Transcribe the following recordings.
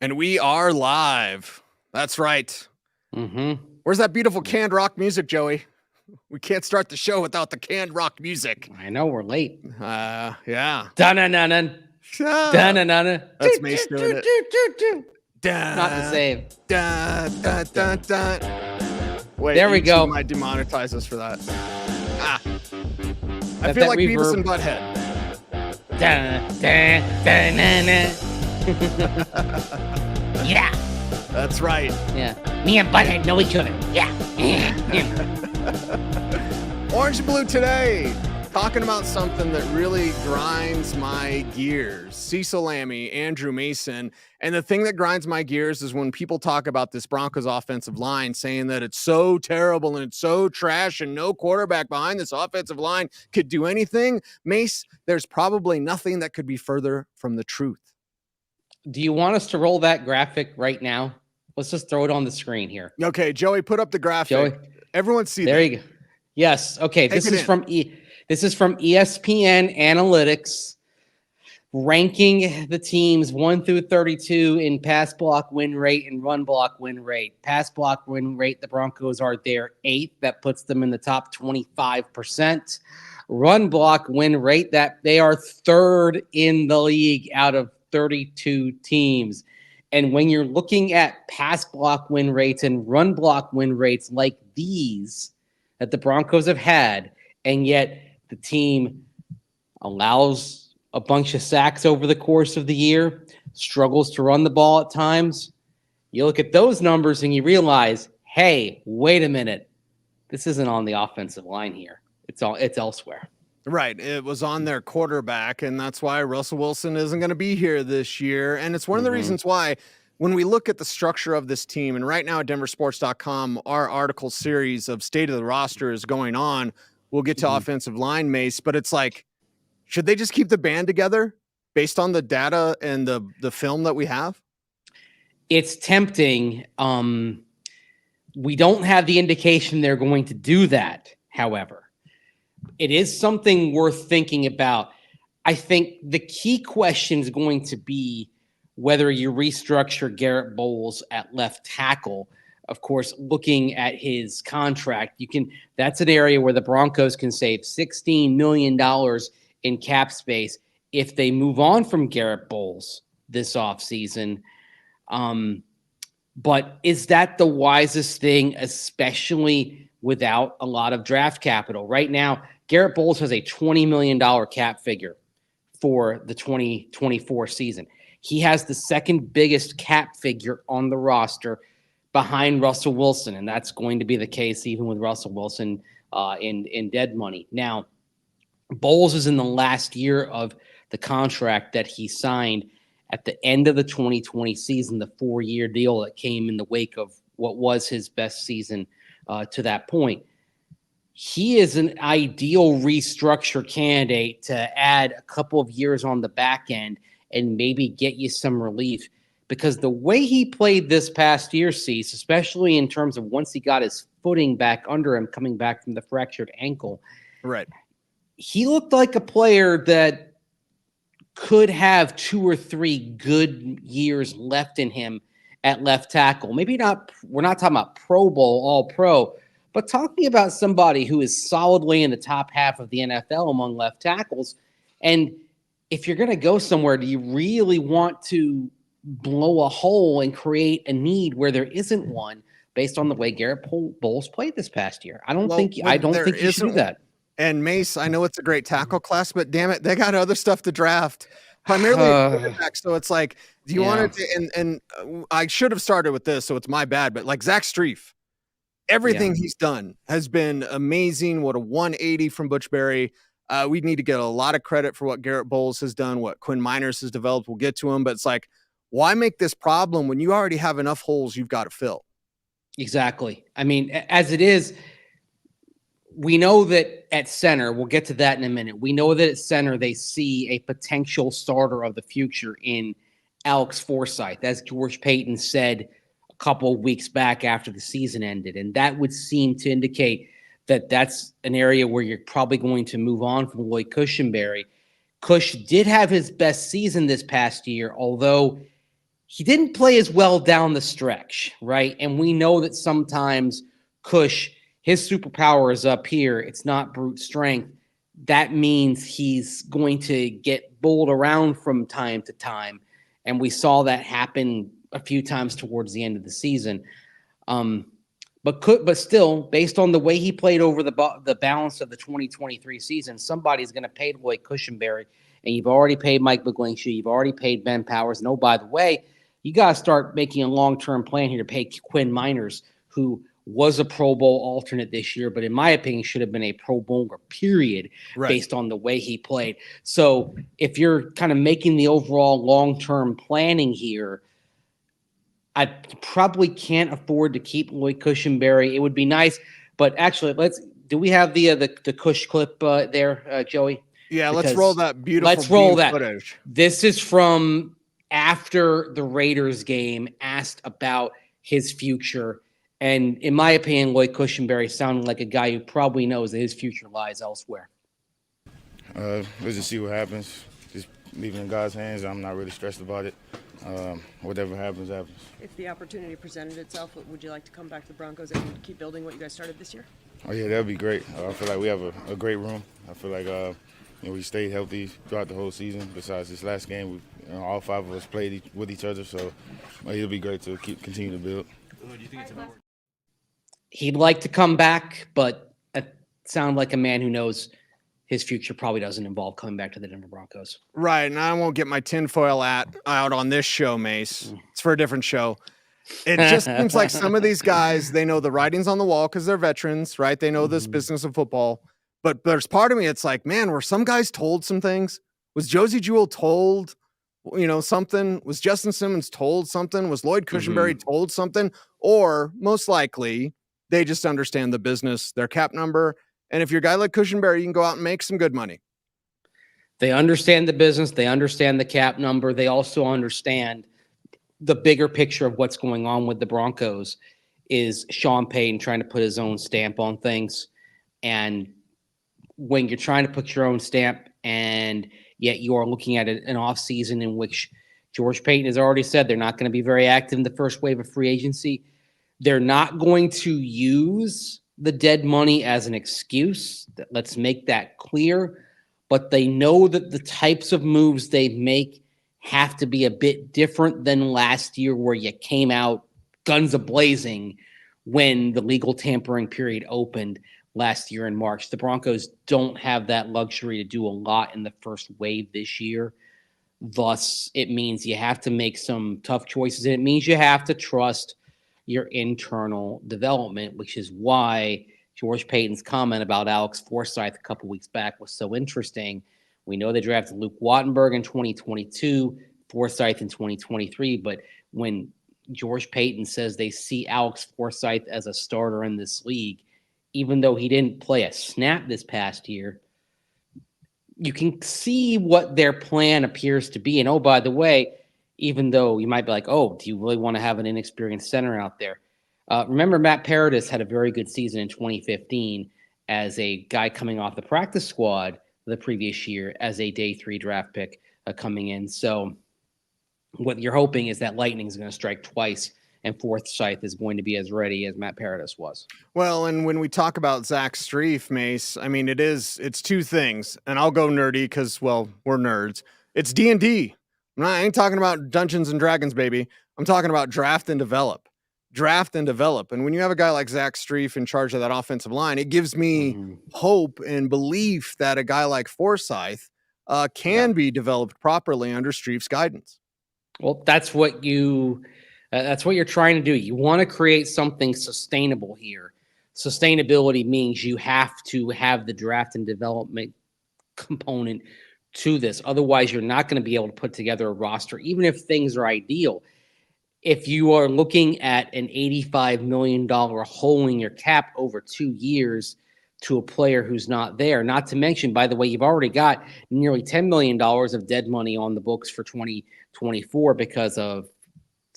And we are live. That's right. Mm-hmm. Where's that beautiful canned rock music, Joey? We can't start the show without the canned rock music. I know we're late. Yeah. Dun-dun-dun-dun. Dun-dun-dun-dun. That's Mace doing it. Not the same. Dun, dun, dun, dun. Wait, there we go. Might demonetize us for that. I That feel like Beavis reverb. and Butthead. Dun, dun, dun, dun, dun. Yeah. That's right. Yeah. Me and Butthead know each other. Yeah. Orange and Blue today, talking about something that really grinds my gears. Cecil, Lammey, Andrew Mason. And the thing that grinds my gears is when people talk about this Broncos offensive line, saying that it's so terrible and it's so trash and no quarterback behind this offensive line could do anything. Mace, there's probably nothing that could be further from the truth. Do you want us to roll that graphic right now? Let's just throw it on the screen here. Okay, Joey, put up the graphic. Joey, everyone see there that. You go. Yes. Okay. Take This is from ESPN Analytics, ranking the teams 1 through 32 in pass block win rate and run block win rate. Pass block win rate, the Broncos are their 8th. That puts them in the top 25%. Run block win rate, that they are 3rd in the league out of 32 teams. And when you're looking at pass block win rates and run block win rates like these that the Broncos have had, and yet the team allows a bunch of sacks over the course of the year, struggles to run the ball at times, you look at those numbers and you realize, hey, wait a minute. This isn't on the offensive line here. It's elsewhere. Right. It was on their quarterback, and that's why Russell Wilson isn't going to be here this year. And it's one of the reasons why when we look at the structure of this team, and right now at denversports.com, our article series of State of the Roster is going on. We'll get to offensive line, Mace, but it's like, should they just keep the band together based on the data and the film that we have? It's tempting. We don't have the indication they're going to do that, however. It is something worth thinking about. I think the key question is going to be whether you restructure Garrett Boles at left tackle. Of course, looking at his contract, that's an area where the Broncos can save $16 million in cap space if they move on from Garrett Boles this offseason. But is that the wisest thing, especially without a lot of draft capital? Right now, Garrett Boles has a $20 million cap figure for the 2024 season. He has the second biggest cap figure on the roster behind Russell Wilson, and that's going to be the case even with Russell Wilson in dead money. Now, Boles is in the last year of the contract that he signed at the end of the 2020 season, the 4-year deal that came in the wake of what was his best season to that point. He is an ideal restructure candidate to add a couple of years on the back end and maybe get you some relief, because the way he played this past year, Cease, especially in terms of once he got his footing back under him, coming back from the fractured ankle, right? He looked like a player that could have 2 or 3 good years left in him at left tackle. Maybe not. We're not talking about Pro Bowl, all pro, but talking about somebody who is solidly in the top half of the NFL among left tackles. And if you're going to go somewhere, do you really want to blow a hole and create a need where there isn't one based on the way Garrett Boles played this past year? I don't think you should do that. And Mace, I know it's a great tackle class, but damn it, they got other stuff to draft. Primarily quarterback. So it's like, do you want to, and I should have started with this, so it's my bad, but like Zach Strief, everything he's done has been amazing. What a 180 from Butchberry. We need to get a lot of credit for what Garrett Boles has done, what Quinn Miners has developed. We'll get to him, but it's like, why make this problem when you already have enough holes you've got to fill? Exactly. I mean, as it is, we know that at center, we'll get to that in a minute. We know that at center, they see a potential starter of the future in Alex Forsyth, as George Paton said a couple of weeks back after the season ended. And that would seem to indicate that that's an area where you're probably going to move on from Lloyd Cushenberry. Cush did have his best season this past year, although he didn't play as well down the stretch, right? And we know that sometimes Cush, his superpower is up here. It's not brute strength. That means he's going to get bowled around from time to time. And we saw that happen a few times towards the end of the season. But still, based on the way he played over the balance of the 2023 season, somebody's going to pay Lloyd Cushenberry. And you've already paid Mike McGlinchey. You've already paid Ben Powers. And oh, by the way, you got to start making a long-term plan here to pay Quinn Miners, who was a Pro Bowl alternate this year, but in my opinion, should have been a Pro Bowler, period, based on the way he played. So if you're kind of making the overall long-term planning here, I probably can't afford to keep Lloyd Cushenberry. It would be nice, but actually, do we have the Cush clip there, Joey? Yeah, let's roll that beautiful footage. This is from after the Raiders game, asked about his future. And in my opinion, Lloyd Cushenberry sounded like a guy who probably knows that his future lies elsewhere. Let's just see what happens. Just leaving in God's hands. I'm not really stressed about it. Whatever happens, happens. If the opportunity presented itself, would you like to come back to the Broncos and keep building what you guys started this year? Oh, yeah, that would be great. I feel like we have a great room. I feel like we stayed healthy throughout the whole season. Besides this last game, all five of us played with each other, so it'll be great to continue to build. Do you think it's important? He'd like to come back, but it sounds like a man who knows his future probably doesn't involve coming back to the Denver Broncos. Right, and I won't get my tinfoil out on this show, Mace. It's for a different show. It just seems like some of these guys, they know the writing's on the wall because they're veterans, right? They know this business of football. But there's part of me, it's like, man, were some guys told some things? Was Josey Jewell told, something? Was Justin Simmons told something? Was Lloyd Cushenberry told something? Or most likely, they just understand the business, their cap number. And if you're a guy like Cushenberry, you can go out and make some good money. They understand the business. They understand the cap number. They also understand the bigger picture of what's going on with the Broncos is Sean Payton trying to put his own stamp on things. And when you're trying to put your own stamp and yet you are looking at an offseason in which George Paton has already said they're not going to be very active in the first wave of free agency, they're not going to use the dead money as an excuse. Let's make that clear. But they know that the types of moves they make have to be a bit different than last year, where you came out guns a-blazing when the legal tampering period opened last year in March. The Broncos don't have that luxury to do a lot in the first wave this year. Thus, it means you have to make some tough choices, and it means you have to trust your internal development, which is why George Paton's comment about Alex Forsyth a couple weeks back was so interesting. We know they drafted Luke Wattenberg in 2022, Forsyth in 2023, but when George Paton says they see Alex Forsyth as a starter in this league, even though he didn't play a snap this past year, you can see what their plan appears to be. And oh, by the way, even though you might be like, oh, do you really want to have an inexperienced center out there? Remember, Matt Paradis had a very good season in 2015 as a guy coming off the practice squad the previous year as a day 3 draft pick coming in. So what you're hoping is that lightning is going to strike twice and Forsyth is going to be as ready as Matt Paradis was. Well, and when we talk about Zach Strief, Mace, I mean, it's two things, and I'll go nerdy because, well, we're nerds. It's D&D. I ain't talking about Dungeons and Dragons, baby. I'm talking about draft and develop. Draft and develop. And when you have a guy like Zach Strief in charge of that offensive line, it gives me hope and belief that a guy like Forsyth can be developed properly under Strief's guidance. Well, that's what you're trying to do. You want to create something sustainable here. Sustainability means you have to have the draft and development component to this. Otherwise, you're not going to be able to put together a roster, even if things are ideal. If you are looking at an $85 million hole in your cap over 2 years to a player who's not there, not to mention, by the way, you've already got nearly $10 million of dead money on the books for 2024 because of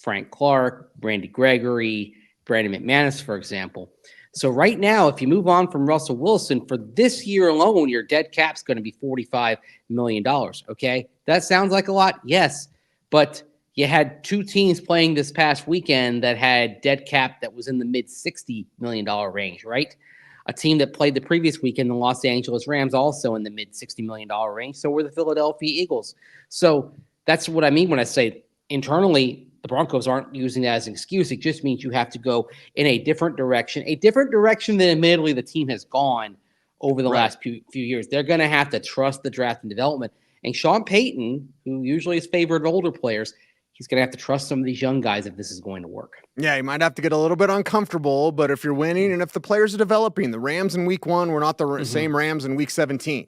Frank Clark, Randy Gregory, Brandon McManus, for example. So right now, if you move on from Russell Wilson, for this year alone, your dead cap's going to be $45 million, okay? That sounds like a lot, yes. But you had two teams playing this past weekend that had dead cap that was in the mid $60 million range, right? A team that played the previous weekend, the Los Angeles Rams, also in the mid $60 million range. So were the Philadelphia Eagles. So that's what I mean when I say internally, the Broncos aren't using that as an excuse. It just means you have to go in a different direction than admittedly the team has gone over the last few years. They're going to have to trust the draft and development. And Sean Payton, who usually is favored older players, he's going to have to trust some of these young guys if this is going to work. Yeah, you might have to get a little bit uncomfortable, but if you're winning and if the players are developing, the Rams in week 1 were not the same Rams in week 17,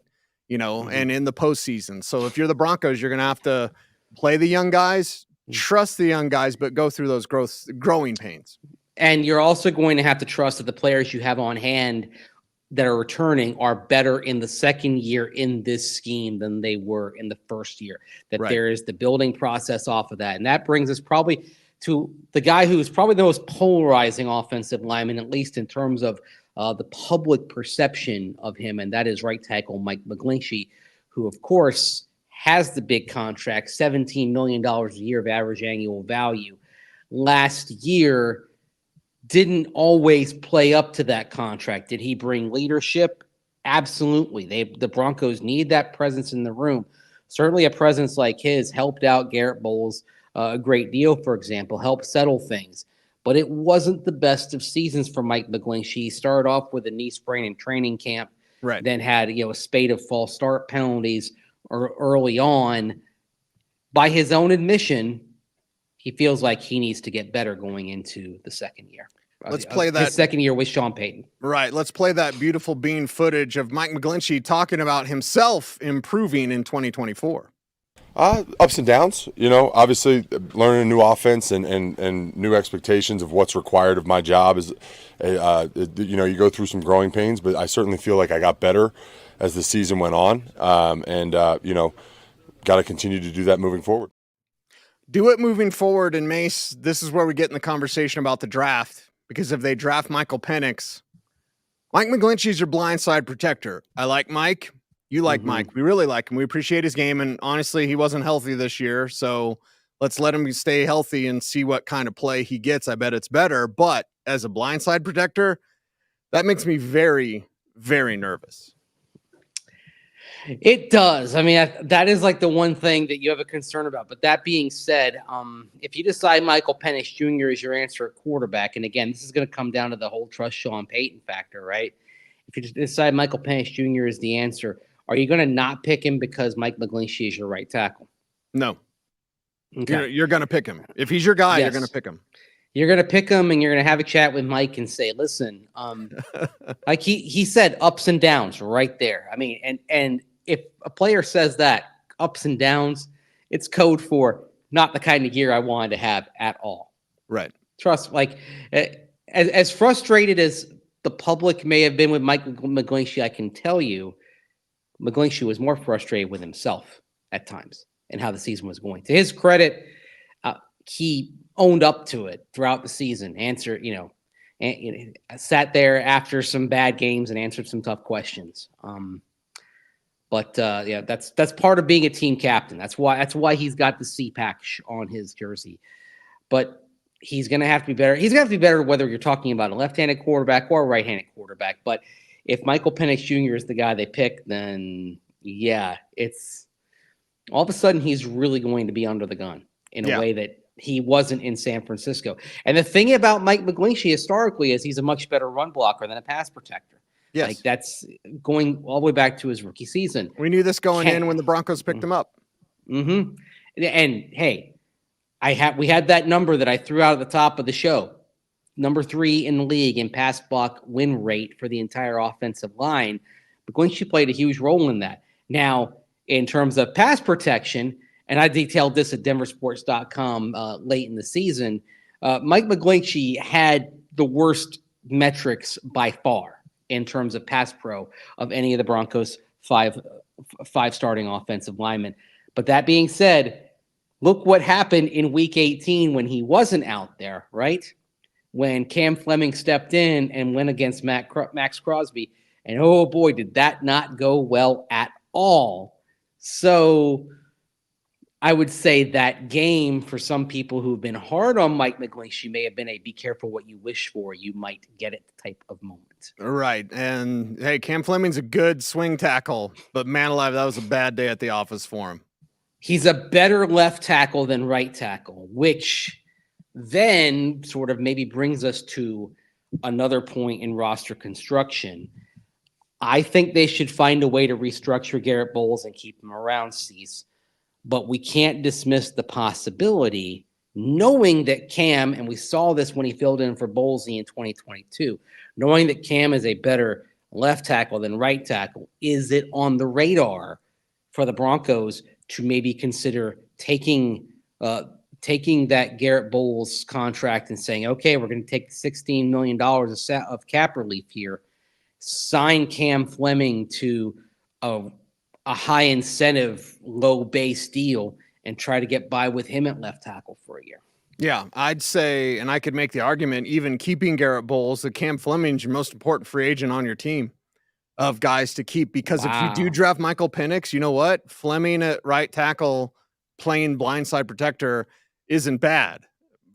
and in the postseason. So if you're the Broncos, you're going to have to play the young guys, trust the young guys, but go through those growing pains. And you're also going to have to trust that the players you have on hand that are returning are better in the second year in this scheme than they were in the first year, that there is the building process off of that. And that brings us probably to the guy who's probably the most polarizing offensive lineman, at least in terms of the public perception of him, and that is right tackle Mike McGlinchey, who, of course, has the big contract, $17 million a year of average annual value. Last year, didn't always play up to that contract. Did he bring leadership? Absolutely. The Broncos need that presence in the room. Certainly a presence like his helped out Garrett Boles a great deal, for example, helped settle things. But it wasn't the best of seasons for Mike McGlinchey. He started off with a knee sprain in training camp, then had a spate of false start penalties early on. By his own admission, he feels like he needs to get better going into the second year. Let's play that second year with Sean Payton. Right. Let's play that beautiful bean footage of Mike McGlinchey talking about himself improving in 2024. Ups and downs, obviously learning a new offense and new expectations of what's required of my job is, you go through some growing pains, but I certainly feel like I got better as the season went on. Got to continue to do that moving forward. Do it moving forward. And Mace, this is where we get in the conversation about the draft, because if they draft Michael Penix, Mike McGlinchey's your blindside protector. I like Mike. You like Mike. We really like him. We appreciate his game. And honestly, he wasn't healthy this year. So let's let him stay healthy and see what kind of play he gets. I bet it's better. But as a blindside protector, that makes me very, very nervous. It does. I mean, that is like the one thing that you have a concern about. But that being said, if you decide Michael Penix Jr. is your answer at quarterback, and again, this is going to come down to the whole trust Sean Payton factor, right? If you decide Michael Penix Jr. is the answer, are you going to not pick him because Mike McGlinchey is your right tackle? No. Okay. You're going to pick him. If he's your guy, you're going to pick him. You're going to pick him, and you're going to have a chat with Mike and say, listen, like he said, ups and downs right there. I mean, and if a player says that, ups and downs, it's code for not the kind of year I wanted to have at all. Right. Trust, like, as frustrated as the public may have been with Mike McGlinchey, I can tell you, McGlinchey was more frustrated with himself at times and how the season was going. To his credit, he owned up to it throughout the season, sat there after some bad games and answered some tough questions. But that's part of being a team captain. That's why he's got the C patch on his jersey. But he's going to have to be better. He's going to have to be better whether you're talking about a left-handed quarterback or a right-handed quarterback. But if Michael Penix Jr. is the guy they pick, then it's all of a sudden he's really going to be under the gun in a way that he wasn't in San Francisco. And the thing about Mike McGlinchey historically is he's a much better run blocker than a pass protector. Yes. Like that's going all the way back to his rookie season. We knew this going in when the Broncos picked him up. Mm-hmm. And hey, we had that number that I threw out at the top of the show. Number 3 in the league in pass block win rate for the entire offensive line. McGlinchey played a huge role in that. Now, in terms of pass protection, and I detailed this at denversports.com late in the season, Mike McGlinchey had the worst metrics by far in terms of pass pro of any of the Broncos five starting offensive linemen. But that being said, look what happened in week 18 when he wasn't out there, right? When Cam Fleming stepped in and went against Max Crosby. And oh boy, did that not go well at all. So I would say that game for some people who've been hard on Mike McGlinchey may have been a be careful what you wish for. You might get it type of moment. Right. And hey, Cam Fleming's a good swing tackle, but man alive, that was a bad day at the office for him. He's a better left tackle than right tackle, which then sort of maybe brings us to another point in roster construction. I think they should find a way to restructure Garrett Boles and keep him around, Cease. But we can't dismiss the possibility, knowing that Cam, and we saw this when he filled in for Boles in 2022, knowing that Cam is a better left tackle than right tackle, is it on the radar for the Broncos to maybe consider taking that Garrett Boles contract and saying, okay, we're going to take $16 million of cap relief here, sign Cam Fleming to a high incentive, low base deal and try to get by with him at left tackle for a year. Yeah, I'd say, and I could make the argument, even keeping Garrett Boles, that Cam Fleming's your most important free agent on your team of guys to keep. Because if you do draft Michael Penix, you know what? Fleming at right tackle playing blindside protector isn't bad.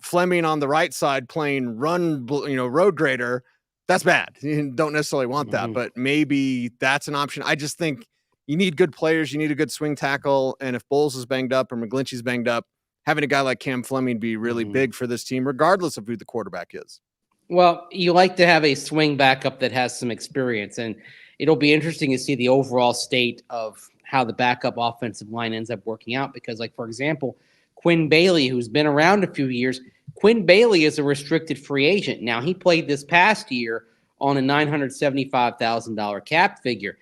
Fleming on the right side playing road grader, that's bad. You don't necessarily want that, but maybe that's an option. I just think you need good players. You need a good swing tackle. And if Boles is banged up or McGlinchey's banged up, having a guy like Cam Fleming be really big for this team, regardless of who the quarterback is. Well, you like to have a swing backup that has some experience, and it'll be interesting to see the overall state of how the backup offensive line ends up working out. Because, like, for example, Quinn Bailey, who's been around a few years, Quinn Bailey is a restricted free agent. Now, he played this past year on a $975,000 cap figure.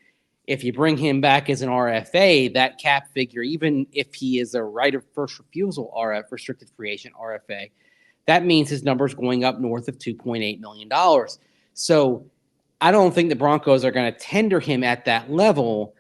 If you bring him back as an RFA, that cap figure, even if he is a right of first refusal restricted free agent RFA, that means his number is going up north of $2.8 million. So I don't think the Broncos are going to tender him at that level.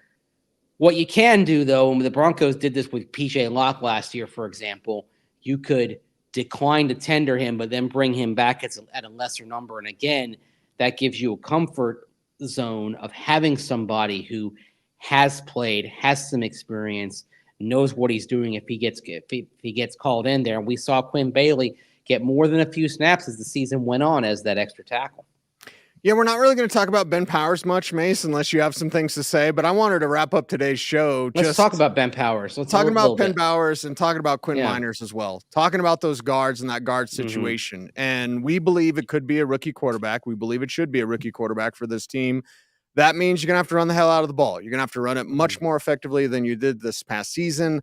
What you can do, though, and the Broncos did this with PJ Locke last year, for example, you could decline to tender him, but then bring him back at a lesser number. And again, that gives you a comfort zone of having somebody who has played, has some experience, knows what he's doing if he gets called in there. And we saw Quinn Bailey get more than a few snaps as the season went on as that extra tackle. Yeah, we're not really going to talk about Ben Powers much, Mace, unless you have some things to say. But I wanted to wrap up today's show. Let's talk about Ben Powers. Talking about Ben Powers and talking about Quinn Miners as well. Talking about those guards and that guard situation. And we believe it could be a rookie quarterback. We believe it should be a rookie quarterback for this team. That means you're going to have to run the hell out of the ball. You're going to have to run it much more effectively than you did this past season.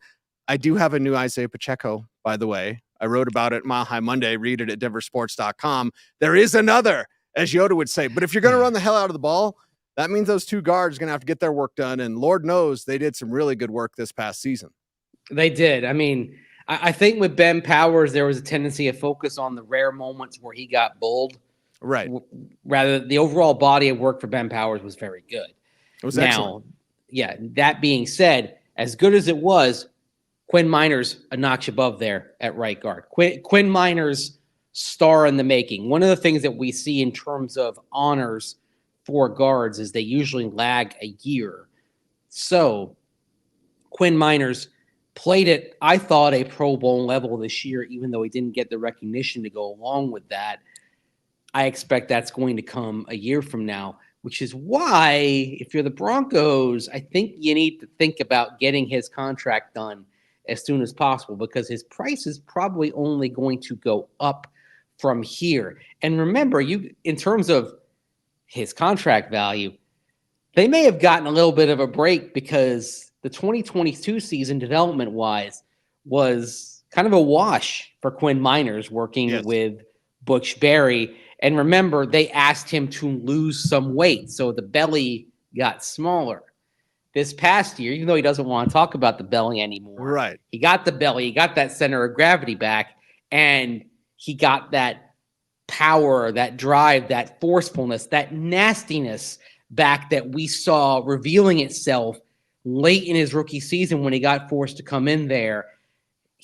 I do have a new Isaiah Pacheco, by the way. I wrote about it Mile High Monday. Read it at denversports.com. There is another, as Yoda would say. But if you're going to run the hell out of the ball, that means those two guards are going to have to get their work done. And Lord knows they did some really good work this past season. They did. I mean, I think with Ben Powers, there was a tendency of focus on the rare moments where he got bulled. Right. Rather, the overall body of work for Ben Powers was very good. It was excellent. Yeah, that being said, as good as it was, Quinn Miners a notch above there at right guard. Quinn Miners, star in the making. One of the things that we see in terms of honors for guards is they usually lag a year. So Quinn Miners played at, I thought, a Pro Bowl level this year, even though he didn't get the recognition to go along with that. I expect that's going to come a year from now, which is why, if you're the Broncos, I think you need to think about getting his contract done as soon as possible, because his price is probably only going to go up from here. And remember, in terms of his contract value, they may have gotten a little bit of a break because the 2022 season, development-wise, was kind of a wash for Quinn Miners working with Butch Barry. And remember, they asked him to lose some weight, so the belly got smaller. This past year, even though he doesn't want to talk about the belly anymore, right? He got the belly, he got that center of gravity back, and he got that power, that drive, that forcefulness, that nastiness back that we saw revealing itself late in his rookie season when he got forced to come in there.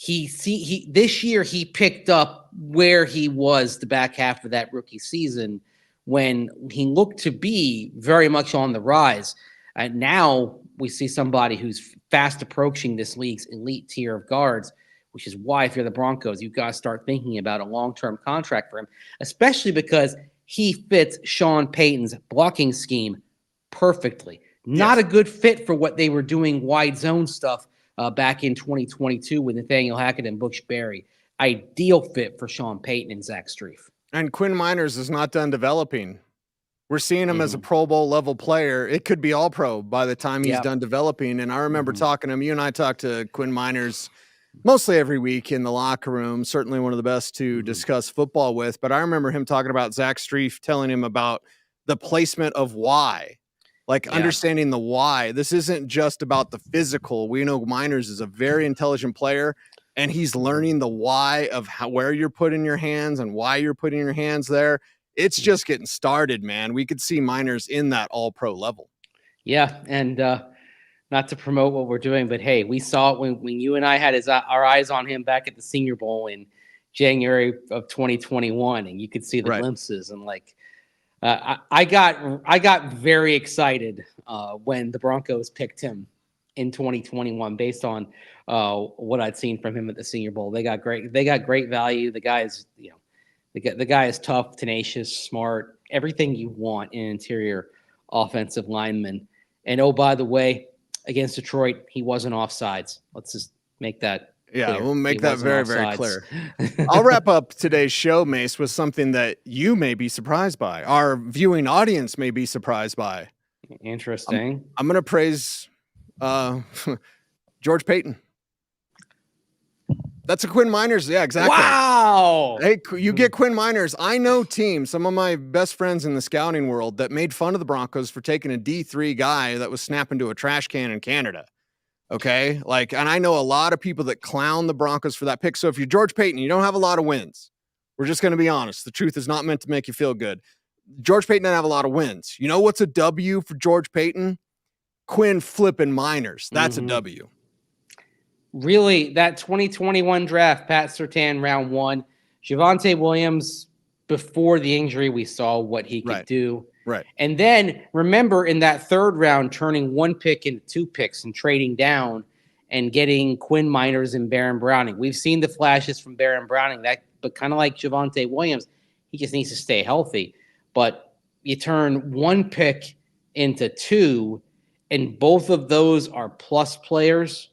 This year he picked up where he was the back half of that rookie season when he looked to be very much on the rise. Now we see somebody who's fast approaching this league's elite tier of guards, which is why if you're the Broncos, you've got to start thinking about a long-term contract for him, especially because he fits Sean Payton's blocking scheme perfectly. Not a good fit for what they were doing wide zone stuff back in 2022 with Nathaniel Hackett and Bush Berry. Ideal fit for Sean Payton and Zach Strief. And Quinn Miners is not done developing. We're seeing him as a Pro Bowl level player. It could be all pro by the time he's done developing. And I remember talking to him. You and I talked to Quinn Miners mostly every week in the locker room, certainly one of the best to discuss football with. But I remember him talking about Zach Strief, telling him about the placement of why, understanding the why. This isn't just about the physical. We know Miners is a very intelligent player, and he's learning the why of where you're putting your hands and why you're putting your hands there. It's just getting started, man. We could see Miners in that all-pro level. Yeah, and not to promote what we're doing, but hey, we saw it when you and I had our eyes on him back at the Senior Bowl in January of 2021, and you could see the glimpses. And I got very excited when the Broncos picked him in 2021 based on what I'd seen from him at the Senior Bowl. They got great value. The guy is, the guy is tough, tenacious, smart, everything you want in an interior offensive lineman. And oh, by the way, against Detroit, he wasn't offsides. Let's just make that clear. We'll make that very, very clear. I'll wrap up today's show, Mace, with something that you may be surprised by. Our viewing audience may be surprised by. Interesting. I'm going to praise George Paton. That's a Quinn Miners. Yeah, exactly. Wow. Hey, you get Quinn Miners. I know teams, some of my best friends in the scouting world, that made fun of the Broncos for taking a D3 guy that was snapping to a trash can in Canada. Okay? And I know a lot of people that clown the Broncos for that pick. So if you're George Paton, you don't have a lot of wins. We're just going to be honest. The truth is not meant to make you feel good. George Paton doesn't have a lot of wins. You know what's a W for George Paton? Quinn flipping Miners. That's a W. Really, that 2021 draft, Pat Surtain, round 1, Javonte Williams, before the injury, we saw what he could do. Right. And then, remember, in that third round, turning 1 pick into 2 picks and trading down and getting Quinn Miners and Baron Browning. We've seen the flashes from Baron Browning, but kind of like Javonte Williams, he just needs to stay healthy. But you turn 1 pick into 2, and both of those are plus players.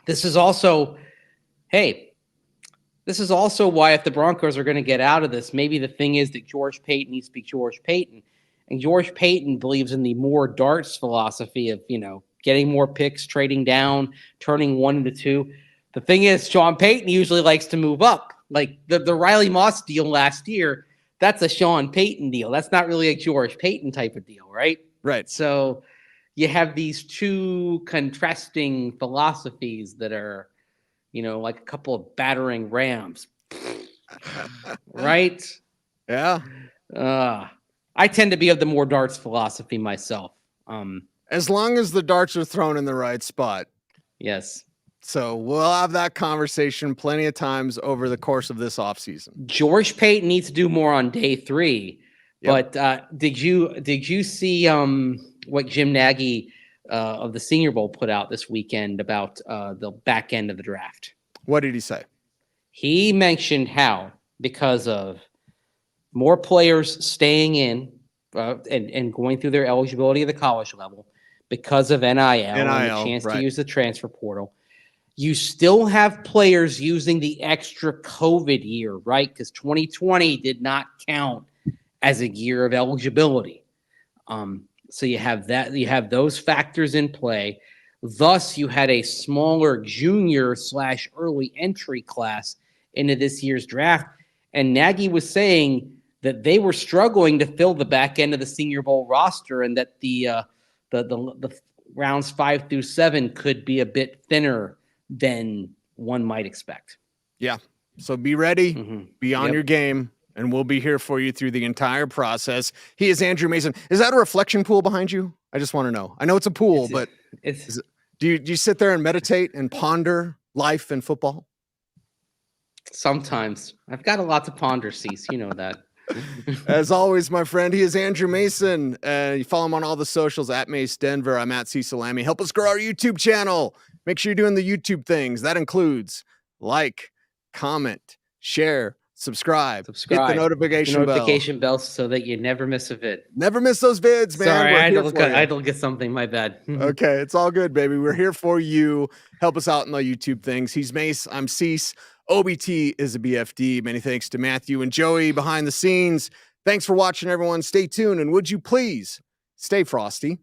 This is also why if the Broncos are going to get out of this, maybe the thing is that George Paton needs to be George Paton, and George Paton believes in the more darts philosophy of, getting more picks, trading down, turning 1 into 2. The thing is, Sean Payton usually likes to move up. Like the Riley Moss deal last year, that's a Sean Payton deal. That's not really a George Paton type of deal, right? Right. So you have these two contrasting philosophies that are, like a couple of battering rams, right? Yeah. I tend to be of the more darts philosophy myself. As long as the darts are thrown in the right spot. Yes. So we'll have that conversation plenty of times over the course of this offseason. George Paton needs to do more on day 3. Yep. But did you see what Jim Nagy of the Senior Bowl put out this weekend about the back end of the draft? What did he say? He mentioned how, because of more players staying in and going through their eligibility at the college level, because of NIL and the chance to use the transfer portal, you still have players using the extra COVID year, right? Because 2020 did not count as a year of eligibility. So you have that, you have those factors in play. Thus, you had a smaller junior/early entry class into this year's draft. And Nagy was saying that they were struggling to fill the back end of the Senior Bowl roster, and that the rounds 5 through 7 could be a bit thinner than one might expect. Yeah. So be ready, be on your game, and we'll be here for you through the entire process. He is Andrew Mason. Is that a reflection pool behind you? I just want to know. I know it's a pool, but do you sit there and meditate and ponder life and football? Sometimes. I've got a lot to ponder, Cecil. You know that. As always, my friend, he is Andrew Mason. You follow him on all the socials at Mace Denver. I'm at Cecil Lammey. Help us grow our YouTube channel. Make sure you're doing the YouTube things. That includes like, comment, share, subscribe. Hit the notification bell so that you never miss a vid. Never miss those vids, man. Sorry, I had to look at something. My bad. Okay, it's all good, baby. We're here for you. Help us out in the YouTube things. He's Mace. I'm Cease. OBT is a BFD. Many thanks to Matthew and Joey behind the scenes. Thanks for watching, everyone. Stay tuned, and would you please stay frosty?